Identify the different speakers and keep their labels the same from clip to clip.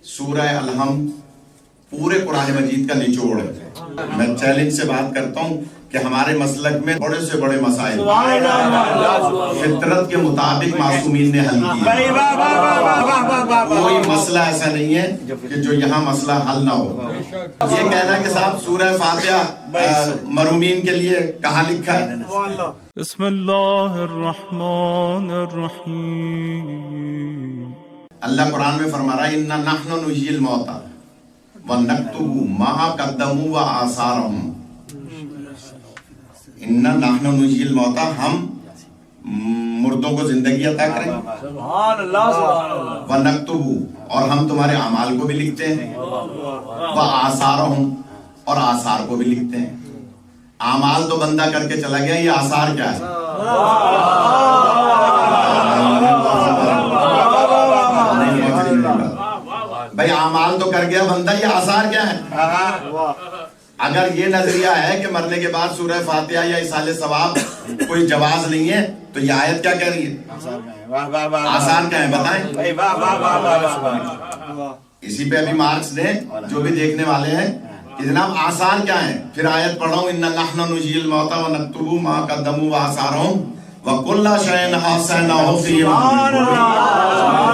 Speaker 1: سورہ الحمد پورے قرآن مجید کا نچوڑ ہے. میں چیلنج سے بات کرتا ہوں کہ ہمارے مسلک میں بڑے سے بڑے مسائل فطرت کے مطابق معصومین نے حل کیے. کوئی مسئلہ ایسا نہیں ہے کہ جو یہاں مسئلہ حل نہ ہو. یہ کہنا کہ صاحب سورہ فاتحہ مرحومین کے لیے کہاں لکھا ہے؟
Speaker 2: بسم اللہ الرحمن الرحیم.
Speaker 1: اللہ قرآن میں فرما رہا ہے اِنَّا نَحْنُ نُحْيِي الْمَوْتَى وَنَكْتُبُ مَا قَدَّمُوا وَآثَارَهُمْ. اِنَّا نَحْنُ نُحْيِي الْمَوْتَى، ہم مردوں کو زندگی عطا کریں. وَنَكْتُبُ، اور ہم تمہارے اعمال کو بھی لکھتے ہیں. وَآثَارَهُمْ، اور آثار کو بھی لکھتے ہیں. اعمال تو بندہ کر کے چلا گیا، یہ آثار کیا ہے؟ بھائی اعمال تو کر گیا بندہ، یہ آثار کیا ہے؟ اگر یہ نظریہ ہے کہ مرنے کے بعد سورہ فاتحہ یا ایصال ثواب کوئی جواز نہیں ہے تو یہ آیت کیا کہہ رہی ہے؟ آثار کیا ہے بتائیں. اسی پہ ابھی مارکس نے جو بھی دیکھنے والے ہیں کہ جناب آثار کیا ہیں. پھر آیت پڑھا ہوں اِنَّا نَحْنُ نُحْيِي الْمَوْتَى وَنَكْتُبُ مَا قَدَّمُوا وَآثَارَهُمْ وَكُلَّ شَيْءٍ أَحْصَيْنَاهُ فِي إِمَامٍ مبین.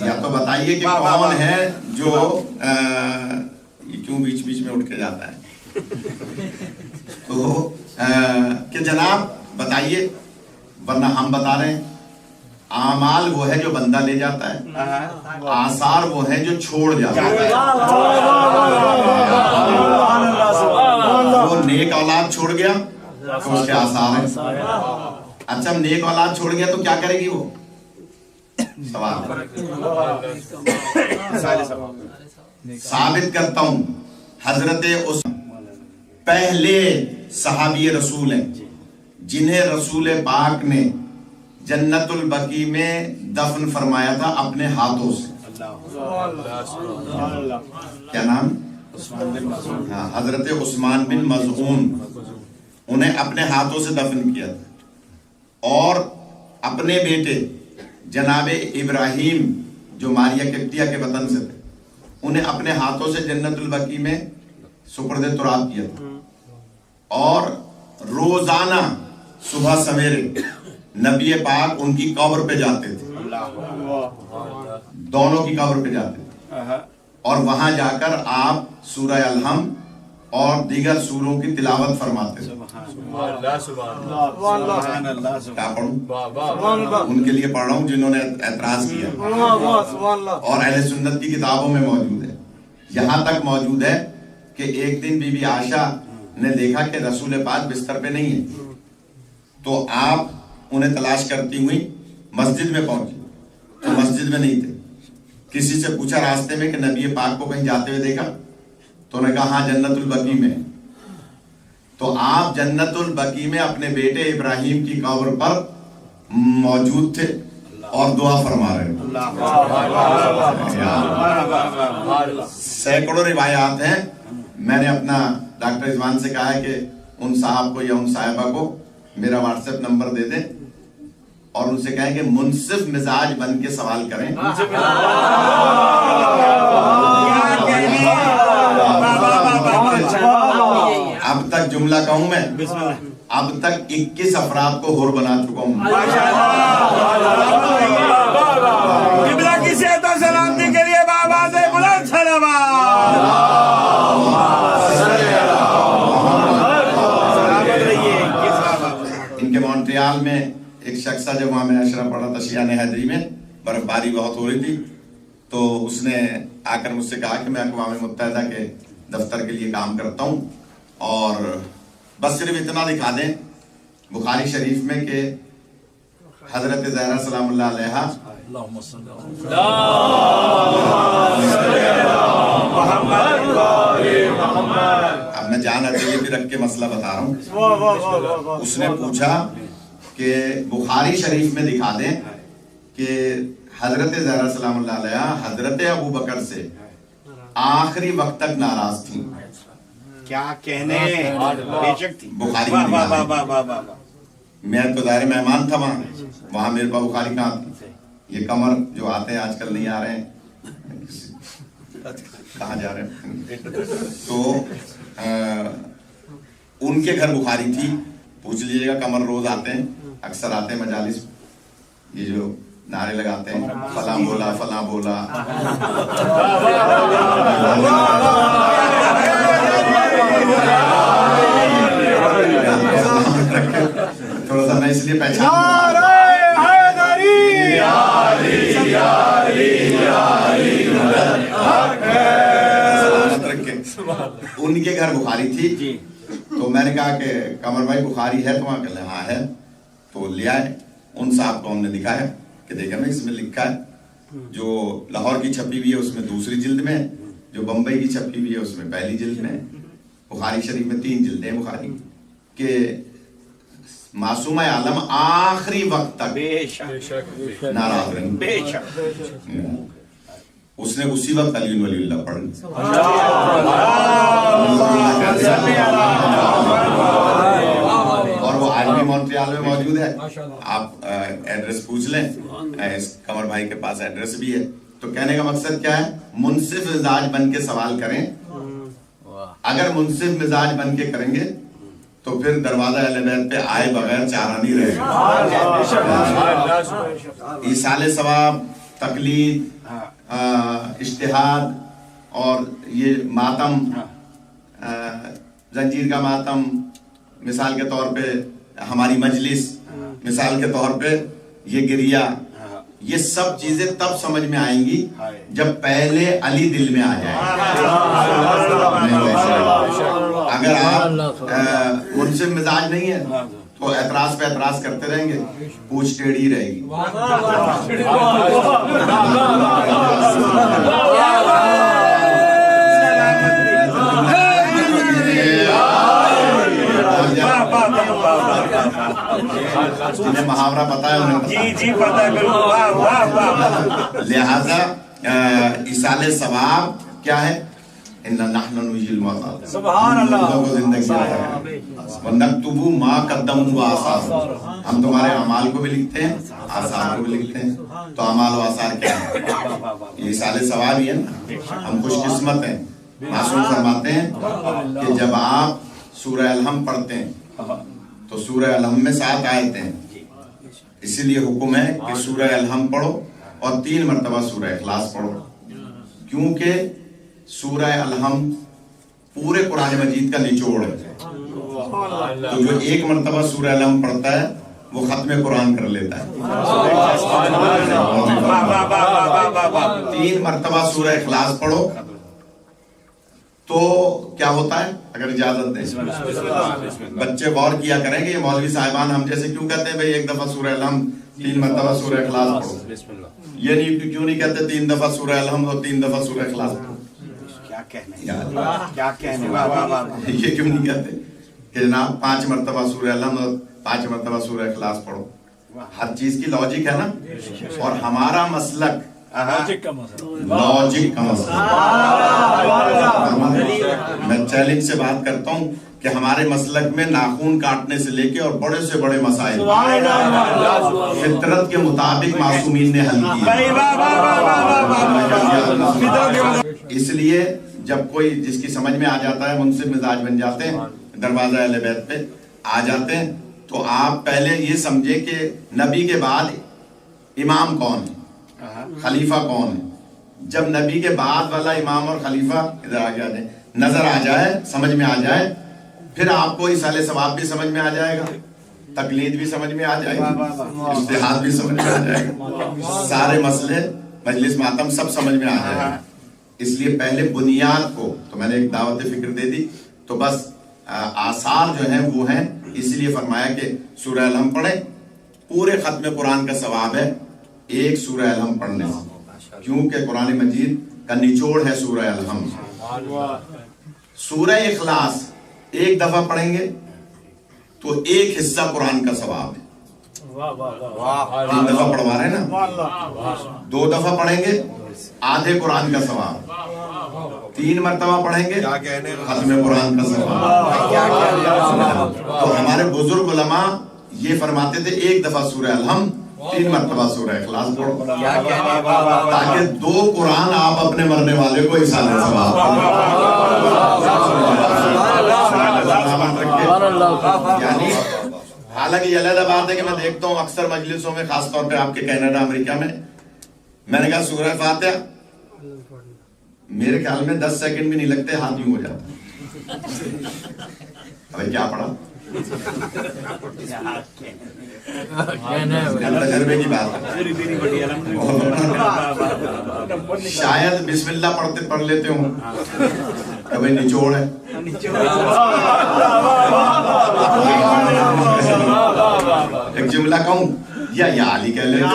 Speaker 1: یا تو بتائیے کہ کون ہے جو یہ کیوں بیچ بیچ میں اٹھ کے جاتا ہے تو کہ جناب بتائیے، ورنہ ہم بتا رہے ہیں اعمال وہ ہے جو بندہ لے جاتا ہے، آثار وہ ہے جو چھوڑ جاتا ہے. وہ نیک اولاد چھوڑ گیا تو اس کے آثار ہیں. اچھا نیک اولاد چھوڑ گیا تو کیا کرے گی وہ؟ سوال ثابت کرتا ہوں حضرت پہلے صحابی رسول ہیں جنہیں رسول پاک نے جنت البقیع میں دفن فرمایا تھا اپنے ہاتھوں سے. کیا نام؟ حضرت عثمان بن مظعون. انہیں اپنے ہاتھوں سے دفن کیا تھا اور اپنے بیٹے جناب ابراہیم جو ماریہ قبطیہ کے وطن سے تھے انہیں اپنے ہاتھوں سے جنت البقیع میں سپرد تراب کیا تھا. اور روزانہ صبح سویرے نبی پاک ان کی قبر پہ جاتے تھے، دونوں کی قبر پہ جاتے تھے اور وہاں جا کر آپ سورہ الحمد اور دیگر سوروں کی تلاوت فرماتے تھے. کیا پڑھوں؟ ان کے لیے پڑھ رہا ہوں جنہوں نے اعتراض کیا اور اہل سنت کی کتابوں میں موجود ہے. یہاں تک موجود ہے کہ ایک دن بی بی عائشہ نے دیکھا کہ رسول پاک بستر پہ نہیں ہے تو آپ انہیں تلاش کرتی ہوئی مسجد میں پہنچی تو مسجد میں نہیں تھے. کسی سے پوچھا راستے میں کہ نبی پاک کو کہیں جاتے ہوئے دیکھا تو انہوں نے کہا ہاں جنت البقیع میں. تو آپ جنت البقیع میں اپنے بیٹے ابراہیم کی قبر پر موجود تھے اور دعا فرما رہے تھے. سینکڑوں روایات ہیں. میں نے اپنا ڈاکٹر رضوان سے کہا ہے کہ ان صاحب کو یا ان صاحبہ کو میرا واٹس ایپ نمبر دے دیں اور ان سے کہیں کہ منصف مزاج بن کے سوال کریں. اب تک جملہ کہوں میں، اب تک 21 افراد کو حر بنا چکا ہوں.
Speaker 3: قبلہ کی صحت و سلامتی کے لیے بابا سے بلند صلوات.
Speaker 1: ان کے مونٹریال میں ایک شخص تھا جب وہاں میں عشرہ پڑھا تھا شیعہ حیدری میں، برف باری بہت ہو رہی تھی تو اس نے آ کر مجھ سے کہا کہ میں اقوام متحدہ کے دفتر کے لیے کام کرتا ہوں اور بس صرف اتنا دکھا دیں بخاری شریف میں کہ حضرت زہرا سلام اللہ علیہا اب میں جان اکیلے بھی رکھ کے مسئلہ بتا رہا ہوں. اس نے پوچھا کہ بخاری شریف میں دکھا دیں کہ حضرت زہرا سلام اللہ علیہ حضرت ابو بکر سے آخری وقت تک ناراض تھی.
Speaker 3: کیا کہنے بے شک تھی.
Speaker 1: بخاری
Speaker 3: واہ
Speaker 1: میں
Speaker 3: واہ
Speaker 1: لکھا
Speaker 3: واہ
Speaker 1: ہے.
Speaker 3: واہ واہ واہ.
Speaker 1: میں تو ظاہر مہمان تھا وہاں میرے پاس بخاری کہاں تھی. یہ کمر جو آتے ہیں آج کل نہیں آ رہے ہیں, کہاں جا رہے ہیں. تو ان کے گھر بخاری تھی. پوچھ لیجیے گا, کمر روز آتے ہیں, اکثر آتے ہیں مجالس, یہ جو نعرے لگاتے ہیں فلاں بولا فلاں بولا. تھوڑا سا میں اس لیے پہچان ان کے گھر بخاری تھی. تو میں نے کہا کہ قمر بھائی بخاری ہے تو وہاں کہ ہاں ہے. تو لے آئے. ان صاحب کو ہم نے دکھایا کہ دیکھا میں اس میں لکھا ہے, جو لاہور کی چھپی ہوئی ہے اس میں دوسری جلد میں, جو بمبئی کی چھپی ہوئی ہے اس میں پہلی جلد میں. بخاری شریف میں 3 جلدیں ہیں بخاری کہ معصومہ عالم آخری وقت تک ناراض رہی.
Speaker 3: بے شک.
Speaker 1: اس نے اسی وقت علی ولی اللہ پڑھ لی. اور وہ آج بھی مونٹریال میں موجود ہے. آپ ایڈریس پوچھ لیں, قمر بھائی کے پاس ایڈریس بھی ہے. تو کہنے کا مقصد کیا ہے, منصف مزاج بن کے سوال کریں. اگر منصف مزاج بن کے کریں گے تو پھر دروازہ اہل بیت پہ آئے بغیر چارہ نہیں رہے گا. ایصال ثواب, تقلید, اجتہاد اور یہ ماتم, زنجیر کا ماتم, مثال کے طور پہ ہماری مجلس, مثال کے طور پہ یہ گریہ, یہ سب چیزیں تب سمجھ میں آئیں گی جب پہلے علی دل میں آ جائے. اگر آپ منصف مزاج نہیں ہے تو اعتراض پہ اعتراض کرتے رہیں گے, پوچھ ٹیڑھی رہے گی. جنہیں محاورہ پتا ہے انہیں
Speaker 3: جی پتا ہے.
Speaker 1: لہذا ایصال ثواب کیا ہے, سبحان اللہ, وَنَكْتُبُ مَا قَدَّمُوا وَآثَارَهُمْ, ہم تمہارے اعمال کو بھی لکھتے ہیں, آثار کو بھی لکھتے ہیں. تو اعمال و آثار کیا ہے, یہ ایصال ثواب ہی ہے نا. ہم خوش قسمت ہیں. معصوم فرماتے ہیں کہ جب آپ سورہ الحم پڑھتے ہیں تو سورہ الحم میں 7 آیتیں ہیں. اسی لیے حکم ہے کہ سورہ الحم پڑھو اور 3 مرتبہ سورہ اخلاص پڑھو, کیونکہ سورہ الحم پورے قرآن مجید کا نچوڑ ہے. تو جو 1 مرتبہ سورہ الحم پڑھتا ہے وہ ختم قرآن کر لیتا ہے. 3 مرتبہ سورہ اخلاص پڑھو تو کیا ہوتا ہے, اگر اجازت دیں بچے غور کیا کریں گے. یہ مولوی صاحبان ہم جیسے کیوں کہتے ہیں بھئی 1 دفعہ سورہ الحم 3 مرتبہ سورہ اخلاص پڑھو, یہ نہیں کیوں نہیں کہتے 3 دفعہ سورہ الحم اور 3 دفعہ سورہ اخلاص پڑھو.
Speaker 3: کیا کہنے.
Speaker 1: یہ کیوں نہیں کہتے کہ جناب 5 مرتبہ سورہ الحم اور 5 مرتبہ سورہ اخلاص پڑھو. ہر چیز کی لاجک ہے نا, اور ہمارا مسلک لاجک کا مسئلہ. میں چیلنج سے بات کرتا ہوں کہ ہمارے مسلک میں ناخون کاٹنے سے لے کے اور بڑے سے بڑے مسائل فطرت کے مطابق معصومین نے حل کیے. اس لیے جب کوئی جس کی سمجھ میں آ جاتا ہے, منصف مزاج بن جاتے ہیں, دروازہ اہل بیت پہ آ جاتے ہیں, تو آپ پہلے یہ سمجھے کہ نبی کے بعد امام کون ہے, خلیفہ کون ہے. جب نبی کے بعد والا امام اور خلیفہ ادھر آ جائے, نظر آ جائے, سمجھ میں آ جائے, پھر آپ کو ایصال ثواب بھی سمجھ میں آ جائے گا, تقلید بھی سمجھ میں آ جائے گی, اجتہاد بھی سمجھ میں آ جائے گا, سارے مسئلے مجلس ماتم سب سمجھ میں آ جائے گا. اس لیے پہلے بنیاد کو تو میں نے ایک دعوت فکر دے دی, تو بس آثار جو ہیں وہ ہیں. اس لیے فرمایا کہ سورہ الحم پڑھیں, پورے ختم قرآن کا ثواب ہے 1 سورہ الحم پڑھنے سے, کیونکہ قرآن مجید کا نچوڑ ہے سورہ الحم. سورہ اخلاص 1 دفعہ پڑھیں گے تو 1 حصہ قرآن کا ثواب ہے. 3 دفعہ پڑھوا رہے ہیں نا, 2 دفعہ پڑھیں گے آدھے قرآن کا ثواب, 3 مرتبہ پڑھیں گے ختم قرآن کا ثواب. تو ہمارے بزرگ علماء یہ فرماتے تھے 1 دفعہ سورہ الحمد, 3 مرتبہ سورہ اخلاص پڑھو, تاکہ 2 قرآن آپ اپنے مرنے والے کو ایصال ثواب. یعنی حالانکہ یہ علیحدہ بات ہے کہ میں دیکھتا ہوں اکثر مجلسوں میں, خاص طور پہ آپ کے کینیڈا امریکہ میں نے کہا سورہ فاتحہ, میرے خیال میں 10 سیکنڈ بھی نہیں لگتے, ہاتھ یوں ہو جاتا. ابھی کیا پڑھا؟ تجربے کی بات ہے. شاید بسم اللہ پڑھ لیتے ہوں, کبھی نچوڑ ہے. ایک جملہ کہوں یا علی کہہ لیتے ہوں.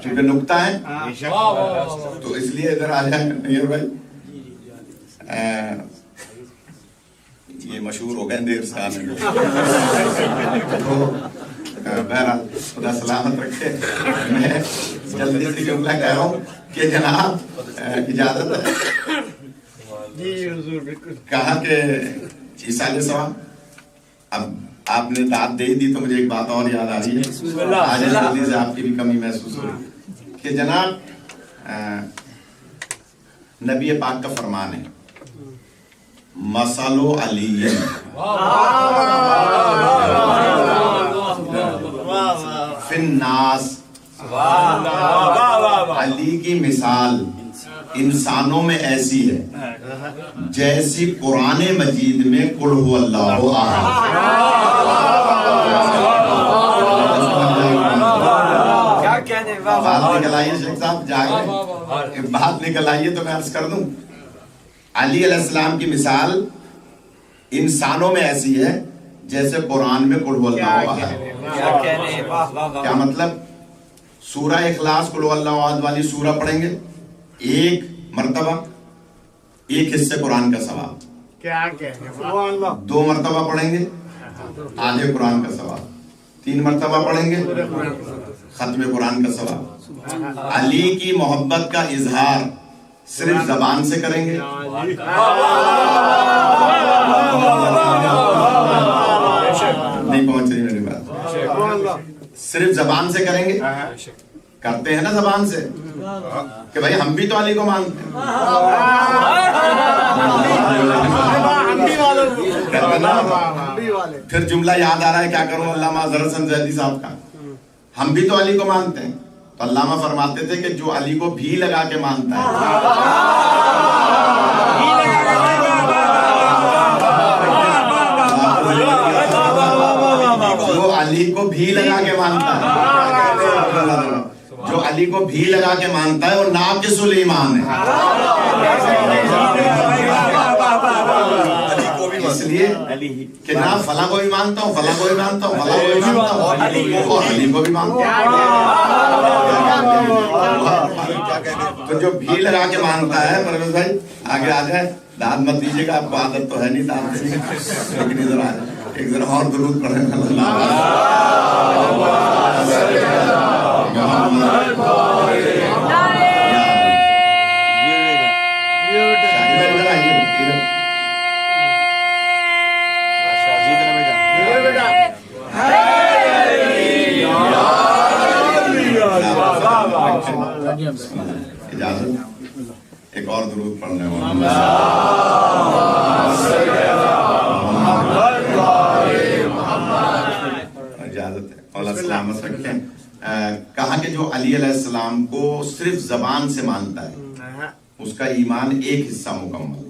Speaker 1: چونکہ نکتہ ہے تو اس لیے ادھر آ جائیں نیئر بھائی. یہ مشہور ہو گئے دیر سے آنے. تو بہرحال خدا سلامت رکھے. میں جلدی سے جملہ کہہ رہا ہوں کہ جناب اجازت ہے. کہا کہ ایصال ثواب, اب آپ نے داد دے دی تو مجھے ایک بات اور یاد آ رہی ہے, آج جلدی سے آپ کی بھی کمی محسوس ہو رہی کہ جناب نبی پاک کا فرمان ہے مثل علی فی الناس, علی کی مثال انسانوں میں ایسی ہے جیسی قرآن مجید میں قل هو اللہ احد. بات نکل آئیے شیخ صاحب, جاگے بات نکل آئیے تو میں عرض کر دوں. علی علیہ السلام کی مثال انسانوں میں ایسی ہے جیسے قرآن میں قل هو اللہ احد. کیا مطلب؟ سورہ اخلاص قل هو اللہ احد والی سورہ پڑھیں گے 1 مرتبہ, 1 حصے قرآن کا ثواب. 2 مرتبہ پڑھیں گے آدھے قرآن کا ثواب. 3 مرتبہ پڑھیں گے ختم قرآن کا ثواب. علی کی محبت کا اظہار صرف زبان سے کریں گے, نہیں پہنچ رہی میری بات, صرف زبان سے کریں گے. کرتے ہیں نا زبان سے کہ بھائی ہم بھی تو علی کو مانتے ہیں, پھر جملہ یاد آ رہا ہے, کیا کروں علامہ اظہر حسن زیدی صاحب کا, ہم بھی تو علی کو مانتے ہیں. تو علامہ فرماتے تھے کہ جو علی کو بھی لگا کے مانتا ہے, جو علی کو بھی لگا کے مانتا ہے, جو علی کو بھی لگا کے مانتا ہے وہ ناقص الایمان ہے. اس لیے کہ نہ فلاں کو بھی مانتا ہوں, فلاں کو بھی مانتا ہوں, فلاں کو بھی مانتا ہوں, اور علی کو بھی مانتا ہوں. تو جو بھی لگا کے مانتا ہے, پرویز بھائی آگے آ جائے, داد مت دیجیے گا, آپ کو عادت تو ہے نہیں داد دیجیے گا, لیکن ادھر آ جائے ایک ذرا اور درود پڑھیں. اجازت ایک اور درود پڑھنے والا اجازت ہے, اللہ سلامت رکھیں. کہا کہ جو علی علیہ السلام کو صرف زبان سے مانتا ہے اس کا ایمان 1 حصہ مکمل.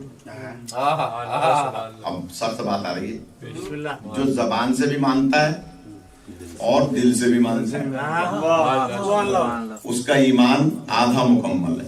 Speaker 1: اب سخت بات آ رہی ہے, جو زبان سے بھی مانتا ہے اور دل سے بھی مانتا ہے اس کا ایمان آدھا مکمل ہے.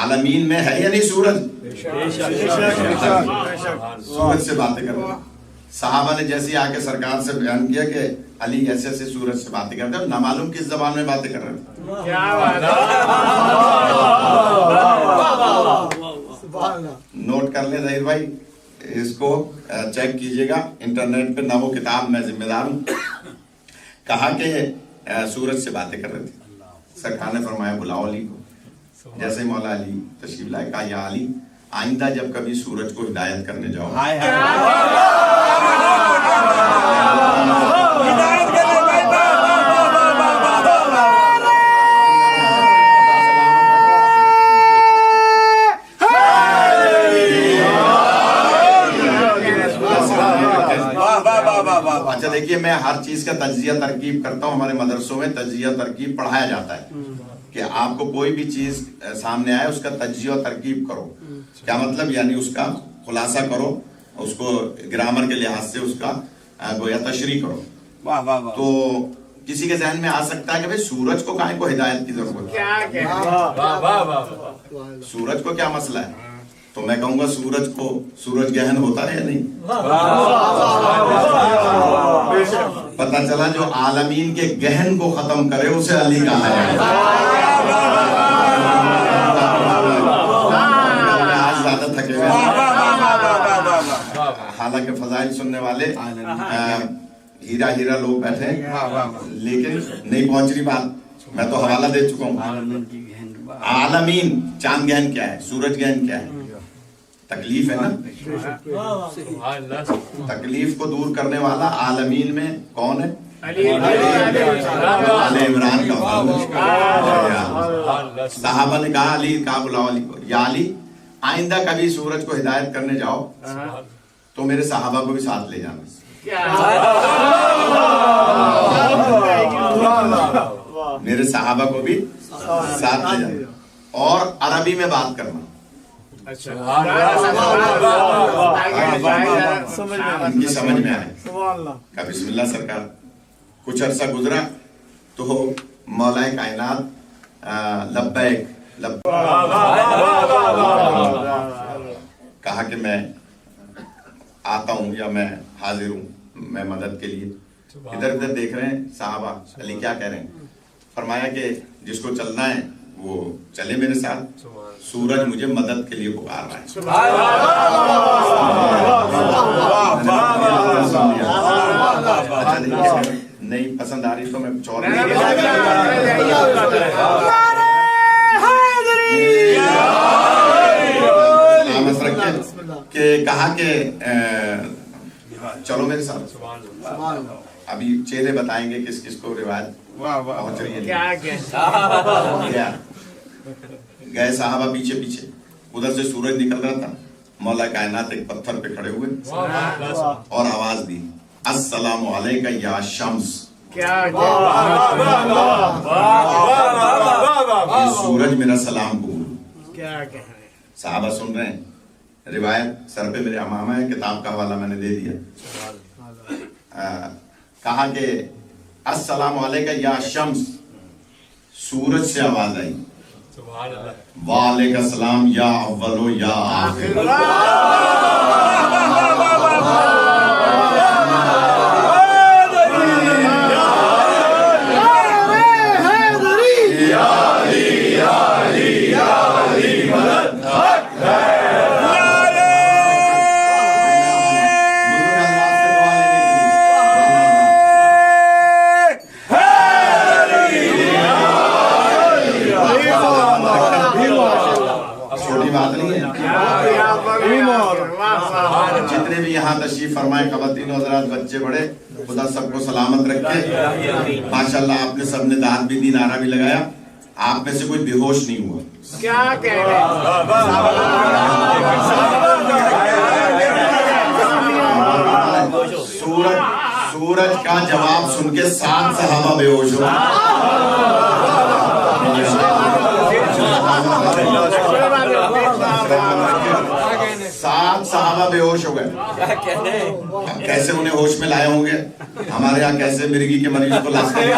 Speaker 1: عالمین میں ہے یا نہیں سورج؟ سورج سے باتیں کر رہے ہیں. صحابہ نے جیسے آ کے سرکار سے بیان کیا کہ علی ایسے ایسے سورج سے باتیں کرتے ہیں، نہ معلوم کس زبان میں باتیں کر رہے ہیں. نوٹ کر لیں ظہیر بھائی، اس کو چیک کیجئے گا انٹرنیٹ پہ، نہ وہ کتاب میں ذمہ دار ہوں. کہا کہ سورج سے باتیں کر رہے تھے. سرکار نے فرمایا بلاؤ علی کو. جیسے مولا علی تشریف لائے، کہا یا علی آئندہ جب کبھی سورج کو ہدایت کرنے جاؤ اچھا دیکھیے، میں ہر چیز کا تجزیہ ترکیب کرتا ہوں. ہمارے مدرسوں میں تجزیہ ترکیب پڑھایا جاتا ہے کہ آپ کو کوئی بھی چیز سامنے آئے اس کا تجزیہ و ترکیب کرو. کیا مطلب؟ یعنی اس کا خلاصہ کرو، اس کو گرامر کے لحاظ سے اس کا گویا تشریح کرو. تو کسی کے ذہن میں آ سکتا ہے کہ بھئی سورج کو کائیں کو ہدایت کی ضرورت ہے؟ سورج کو کیا مسئلہ ہے؟ تو میں کہوں گا سورج کو سورج گہن ہوتا ہے یا نہیں؟ پتہ چلا جو عالمین کے گہن کو ختم کرے اسے علی کہا ہے. آج زیادہ تھکے ہوئے، حالانکہ فضائل سننے والے ہیرا ہیرا لوگ بیٹھے ہیں، لیکن نہیں پہنچ رہی بات. میں تو حوالہ دے چکا ہوں. عالمین، چاند گہن کیا ہے؟ سورج گہن کیا ہے؟ تکلیف ہے نا. تکلیف کو دور کرنے والا عالمین میں کون ہے؟ آل عمران کا. صحابہ نے کہا علی، کہا بلاؤ علی کو. یا علی آئندہ کبھی سورج کو ہدایت کرنے جاؤ تو میرے صحابہ کو بھی ساتھ لے جانا. میرے صحابہ کو بھی ساتھ لے جانا اور عربی میں بات کرنا. ان کی سمجھ میں آئے. کہا بسم اللہ سرکار. کچھ عرصہ گزرا تو مولا کائنات لبیک کہا کہ میں آتا ہوں یا میں حاضر ہوں، میں مدد کے لیے. ادھر ادھر دیکھ رہے ہیں صحابہ، علی کیا کہہ رہے ہیں؟ فرمایا کہ جس کو چلنا ہے وہ چلے میرے ساتھ. سورج مجھے مدد کے لیے پکار رہا ہے. نہیں پسند آ رہی تو میں کچھ اور کہ کہا کہ چلو میرے ساتھ. ابھی چہرے بتائیں گے کس کس کو روایت پہنچ رہی ہے. گئے صحابہ پیچھے پیچھے. ادھر سے سورج نکل رہا تھا. مولا کائنات ایک پتھر پہ کھڑے ہوئے اور آواز دی، السلام علیکہ یا شمس. سورج میرا سلام قبول. صحابہ سن رہے ہیں. روایت سر پہ میرے امامہ ہے، کتاب کا حوالہ میں نے دے دیا. کہا کہ السلام علیکہ یا شمس. سورج سے آواز آئی، وعلیکم السلام یا اول و یا آخر. جتنے بھی یہاں تشریف فرمائے خواتین و حضرات، بچے بڑے، خدا سب کو سلامت رکھے. ماشاءاللہ آپ نے سب نے داد بھی دی، نعرہ بھی لگایا. آپ میں سے کوئی بے ہوش نہیں ہوا. کیا کہہ رہے ہیں؟ سورج کا جواب سن کے 7 صحابہ بے ہوش ہو. 7 صحابہ بے ہوش ہو گئے. اب کیسے انہیں ہوش میں لائے ہوں گے؟ ہمارے یہاں کیسے مرگی کے مریض کو لاتے ہیں.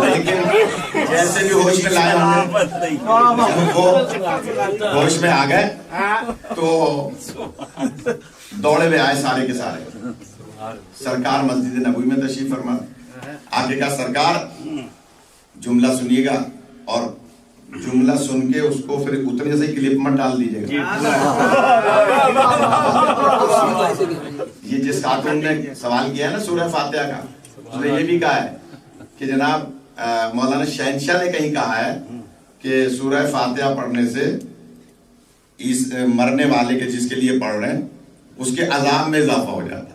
Speaker 1: لیکن جیسے بھی ہوش میں لائے ہوں گے جب وہ ہوش میں آ گئے تو دوڑے ہوئے آئے سارے کے سارے. سرکار مسجد نبوی میں تشریف فرما. آگے کا سرکار جملہ سنیے گا اور جملہ سن کے اس کو پھر اتنے سے کلپ مت ڈال دیجیے گا. یہ جس خاتون نے سوال کیا ہے نا سورہ فاتحہ کا, اس نے یہ بھی کہا ہے کہ جناب مولانا شہنشاہ نے کہیں کہا ہے کہ سورہ فاتحہ پڑھنے سے اس مرنے والے کے جس کے لیے پڑھ رہے ہیں اس کے عذاب میں اضافہ ہو جاتا ہے.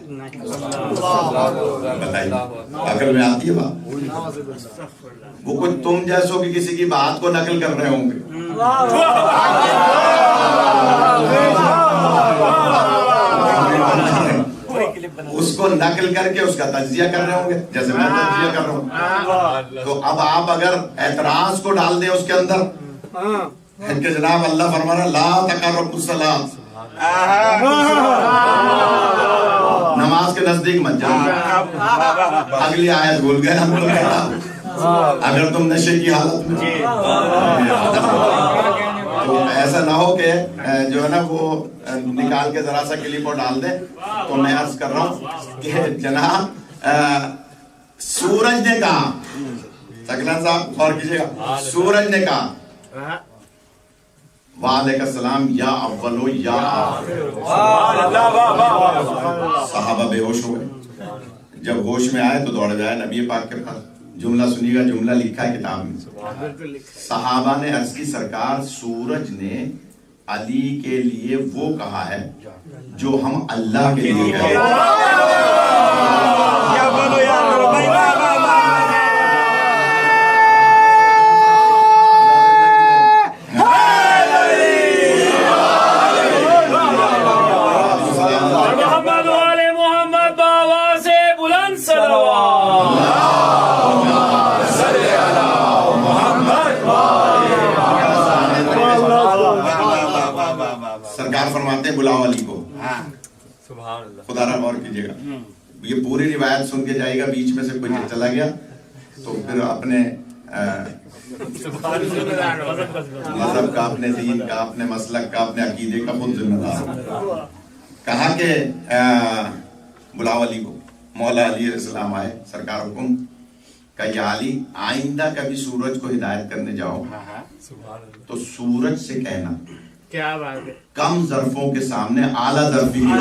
Speaker 1: بتائیے عقل میں آتی ہے بات؟ وہ کچھ تم جیسو کہ کسی کی بات کو نقل کر رہے ہوں گے. اس کو نقل کر کے اس کا تجزیہ کر رہے ہوں گے جیسے میں تجزیہ کر رہا ہوں. تو اب آپ اگر اعتراض کو ڈال دیں اس کے اندر کہ جناب اللہ فرما رہا لا تقربوا الصلاۃ, نماز کے نزدیک مت جاؤ. اگلی آیت بھول گئے ہم تو اگر تم نشے کی حالت میں تو ایسا نہ ہو کہ جو ہے نا وہ نکال کے ذرا سا کلپ اور ڈال دے. تو میں عرض کر رہا ہوں کہ جناب سورج نے کہا, سکلان صاحب غور کیجیے گا, سورج نے کہا وعلیکم السلام یا اولو یا آخر. صحابہ بے ہوش ہو گئے. جب ہوش میں آئے تو دوڑ جائے نبی پاک کے پاس. جملہ سنیے گا, جملہ لکھا ہے کتاب میں. صحابہ نے عرض کی سرکار سورج نے علی کے لیے وہ کہا ہے جو ہم اللہ کے لیے کہتے سرکار فرماتے ہیں بلاؤ علی کو. خدا را غور کیجیے گا, یہ پوری روایت سن کے جائے گا, بیچ میں سے کوئی چلا گیا تو پھر اپنے مذہب کا, اپنے دین کا, اپنے مسلک کا, اپنے عقیدے کا خود ذمہ دار. کہا کہ بلاؤ علی کو. مولا علیہ السلام آئے, سرکار حکم کہ یا علی آئندہ کبھی سورج کو ہدایت کرنے جاؤ تو سورج سے کہنا
Speaker 3: کیا بات ہے,
Speaker 1: کم ظرفوں کے سامنے اعلیٰ ظرفی کی